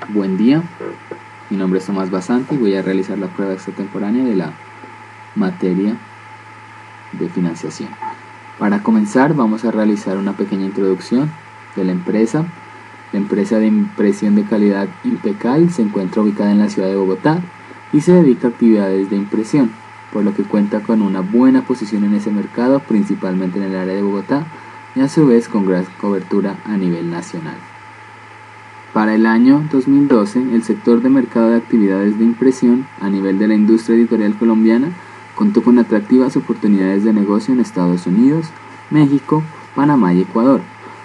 Buen día, mi nombre es Tomás Basante y voy a realizar la prueba extratemporánea de la materia de financiación. Para comenzar vamos a realizar una pequeña introducción de la empresa. La empresa de impresión de calidad Impecal se encuentra ubicada en la ciudad de Bogotá y se dedica a actividades de impresión, por lo que cuenta con una buena posición en ese mercado, principalmente en el área de Bogotá y a su vez con gran cobertura a nivel nacional. Para el año 2012, el sector de mercado de actividades de impresión a nivel de la industria editorial colombiana contó con atractivas oportunidades de negocio en Estados Unidos, México, Panamá y Ecuador,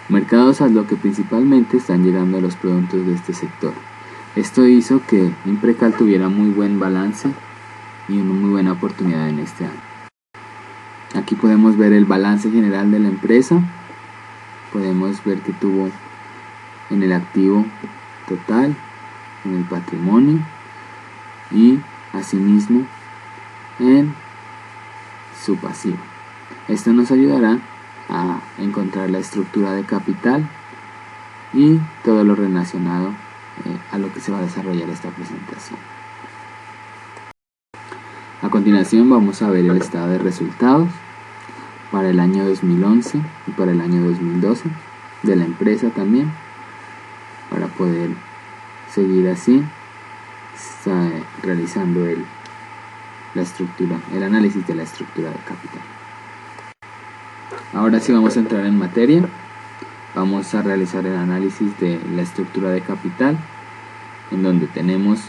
mercados a los que principalmente están llegando los productos de este sector. Esto hizo que Imprecal tuviera muy buen balance y una muy buena oportunidad en este año. Aquí podemos ver el balance general de la empresa. Podemos ver que tuvo en el activo total, en el patrimonio y asimismo en su pasivo. Esto nos ayudará a encontrar la estructura de capital y todo lo relacionado a lo que se va a desarrollar esta presentación. A continuación vamos a ver el estado de resultados para el año 2011 y para el año 2012 de la empresa también, para poder seguir así realizando el análisis de la estructura de capital. Ahora sí vamos a entrar en materia. Vamos a realizar el análisis de la estructura de capital, en donde tenemos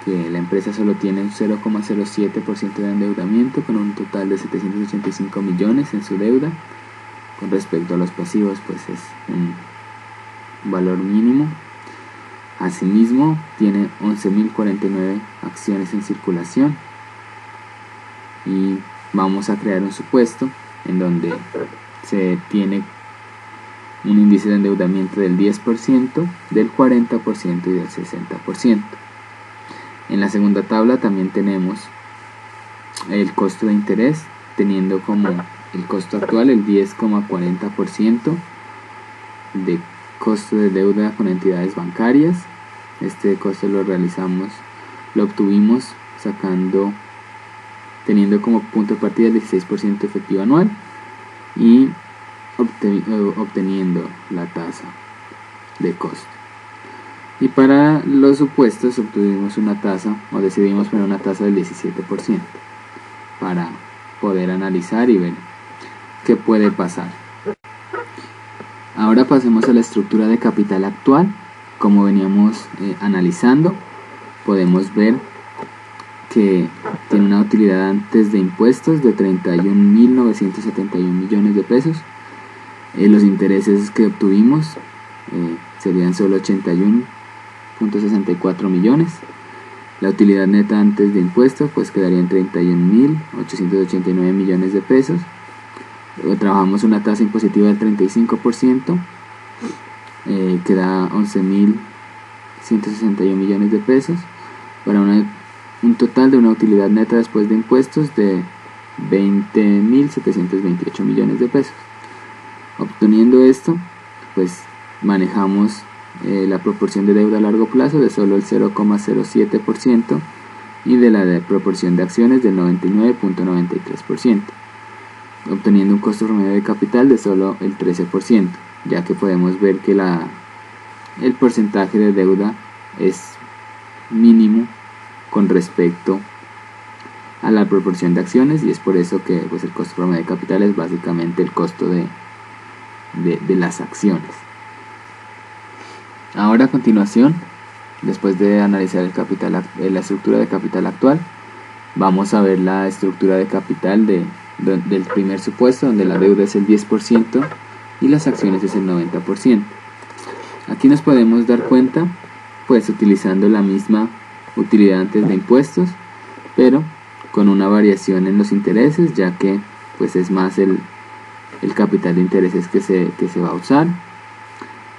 que la empresa solo tiene un 0,07% de endeudamiento, con un total de 785 millones en su deuda. Con respecto a los pasivos, pues es un valor mínimo. Asimismo, tiene 11.049 acciones en circulación y vamos a crear un supuesto en donde se tiene un índice de endeudamiento del 10%, del 40% y del 60%. En la segunda tabla también tenemos el costo de interés, teniendo como el costo actual el 10,40% de costo de deuda con entidades bancarias. Este costo lo obtuvimos teniendo como punto de partida el 16% efectivo anual y obteniendo la tasa de costo. Y para los supuestos obtuvimos una tasa, o decidimos poner una tasa del 17%, para poder analizar y ver qué puede pasar. Ahora pasemos a la estructura de capital actual. Como veníamos analizando, podemos ver que tiene una utilidad antes de impuestos de 31.971 millones de pesos. Los intereses que obtuvimos serían solo 81.64 millones. La utilidad neta antes de impuestos pues quedaría en 31.889 millones de pesos. Trabajamos una tasa impositiva del 35%, que da 11.161 millones de pesos, para un total de una utilidad neta después de impuestos de 20.728 millones de pesos. Obteniendo esto, pues manejamos la proporción de deuda a largo plazo de solo el 0,07% y de la proporción de acciones del 99.93%. obteniendo un costo promedio de capital de solo el 13%, ya que podemos ver que el porcentaje de deuda es mínimo con respecto a la proporción de acciones, y es por eso que pues, el costo promedio de capital es básicamente el costo de las acciones. Ahora, a continuación, después de analizar la estructura de capital actual, vamos a ver la estructura de capital del primer supuesto, donde la deuda es el 10% y las acciones es el 90%. Aquí nos podemos dar cuenta, pues utilizando la misma utilidad antes de impuestos, pero con una variación en los intereses, ya que pues es más el capital de intereses que se va a usar.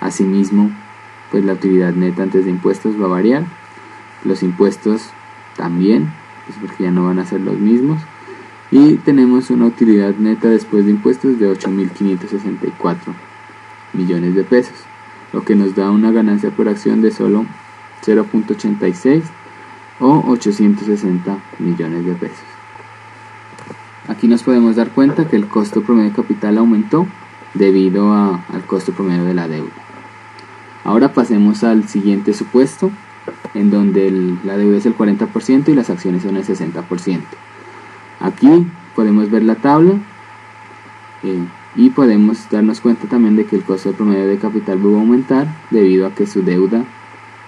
Asimismo, pues la utilidad neta antes de impuestos va a variar, los impuestos también, pues porque ya no van a ser los mismos, y tenemos una utilidad neta después de impuestos de 8.564 millones de pesos. lo que nos da una ganancia por acción de solo 0.86 o 860 millones de pesos. Aquí nos podemos dar cuenta que el costo promedio de capital aumentó debido al costo promedio de la deuda. Ahora pasemos al siguiente supuesto, en donde la deuda es el 40% y las acciones son el 60%. Aquí podemos ver la tabla y podemos darnos cuenta también de que el costo promedio de capital va a aumentar debido a que su deuda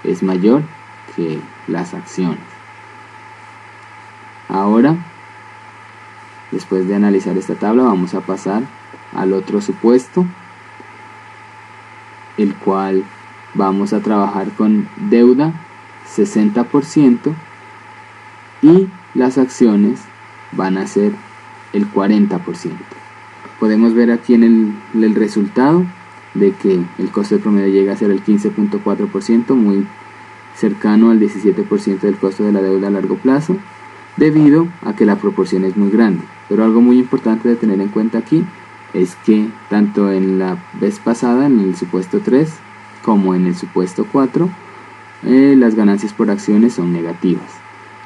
es mayor que las acciones. Ahora, después de analizar esta tabla, vamos a pasar al otro supuesto, el cual vamos a trabajar con deuda 60% y las acciones van a ser el 40%. Podemos ver aquí en el resultado de que el costo de promedio llega a ser el 15.4%, muy cercano al 17% del costo de la deuda a largo plazo, debido a que la proporción es muy grande. Pero algo muy importante de tener en cuenta aquí es que tanto en la vez pasada, en el supuesto 3, como en el supuesto 4, las ganancias por acciones son negativas.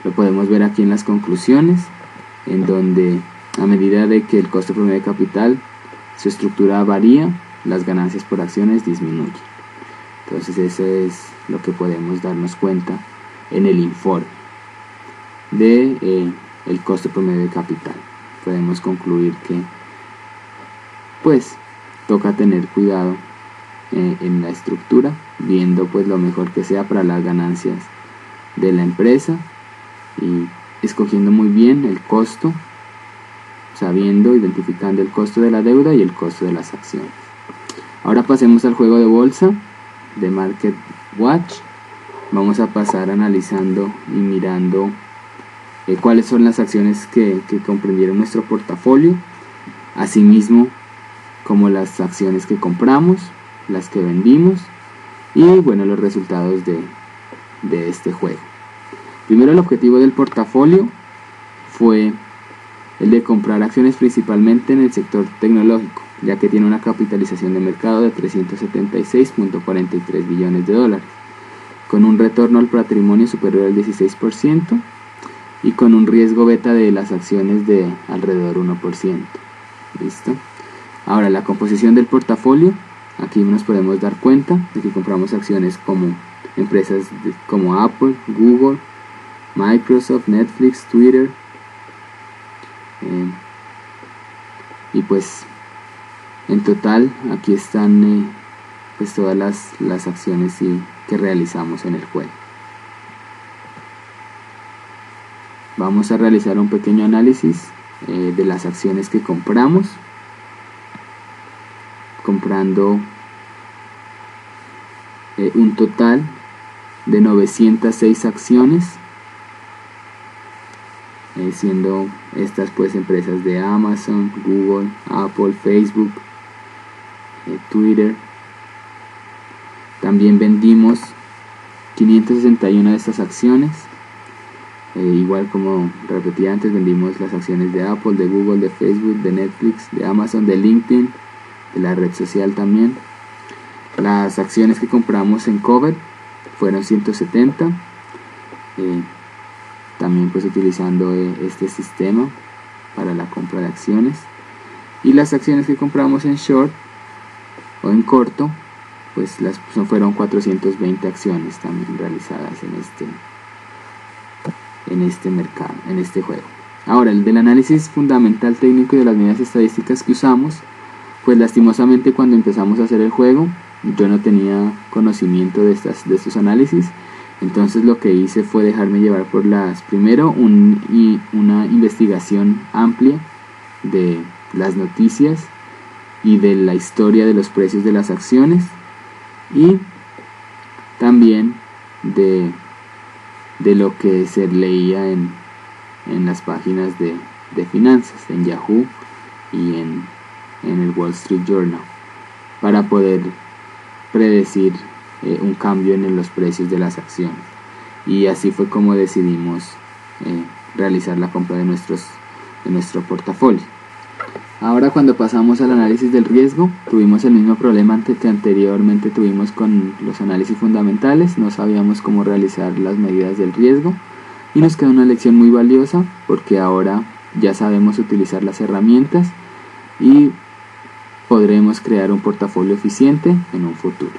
Lo podemos ver aquí en las conclusiones, en donde a medida de que el costo promedio de capital, su estructura varía, las ganancias por acciones disminuyen. Entonces eso es lo que podemos darnos cuenta en el informe de el costo promedio de capital. Podemos concluir que pues toca tener cuidado en la estructura, viendo pues lo mejor que sea para las ganancias de la empresa y escogiendo muy bien el costo, sabiendo, identificando el costo de la deuda y el costo de las acciones. Ahora pasemos al juego de bolsa de Market Watch. Vamos a pasar analizando y mirando cuáles son las acciones que comprendieron nuestro portafolio, asimismo como las acciones que compramos, las que vendimos y bueno, los resultados de este juego. Primero, el objetivo del portafolio fue el de comprar acciones principalmente en el sector tecnológico, ya que tiene una capitalización de mercado de 376.43 billones de dólares, con un retorno al patrimonio superior al 16% y con un riesgo beta de las acciones de alrededor 1%. ¿Listo? Ahora, la composición del portafolio, aquí nos podemos dar cuenta de que compramos acciones como empresas como Apple, Google, Microsoft, Netflix, Twitter, y pues en total aquí están pues todas las acciones que realizamos en el juego. Vamos a realizar un pequeño análisis de las acciones que compramos, comprando un total de 906 acciones, siendo estas pues empresas de Amazon, Google, Apple, Facebook, Twitter. También vendimos 561 de estas acciones, igual como repetí antes, vendimos las acciones de Apple, de Google, de Facebook, de Netflix, de Amazon, de LinkedIn, de la red social también. Las acciones que compramos en Cover fueron 170, también pues utilizando este sistema para la compra de acciones. Y las acciones que compramos en Short o en corto, pues fueron 420 acciones también realizadas en este mercado, en este juego. Ahora, el del análisis fundamental técnico y de las medidas estadísticas que usamos, pues lastimosamente cuando empezamos a hacer el juego yo no tenía conocimiento de estos análisis. Entonces lo que hice fue dejarme llevar por primero una investigación amplia de las noticias y de la historia de los precios de las acciones, y también de lo que se leía en las páginas de finanzas, en Yahoo y en el Wall Street Journal, para poder predecir un cambio en los precios de las acciones. Y así fue como decidimos realizar la compra de nuestro portafolio. Ahora cuando pasamos al análisis del riesgo, tuvimos el mismo problema que anteriormente tuvimos con los análisis fundamentales. No sabíamos cómo realizar las medidas del riesgo y nos queda una lección muy valiosa porque ahora ya sabemos utilizar las herramientas y podremos crear un portafolio eficiente en un futuro.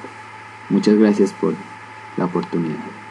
Muchas gracias por la oportunidad.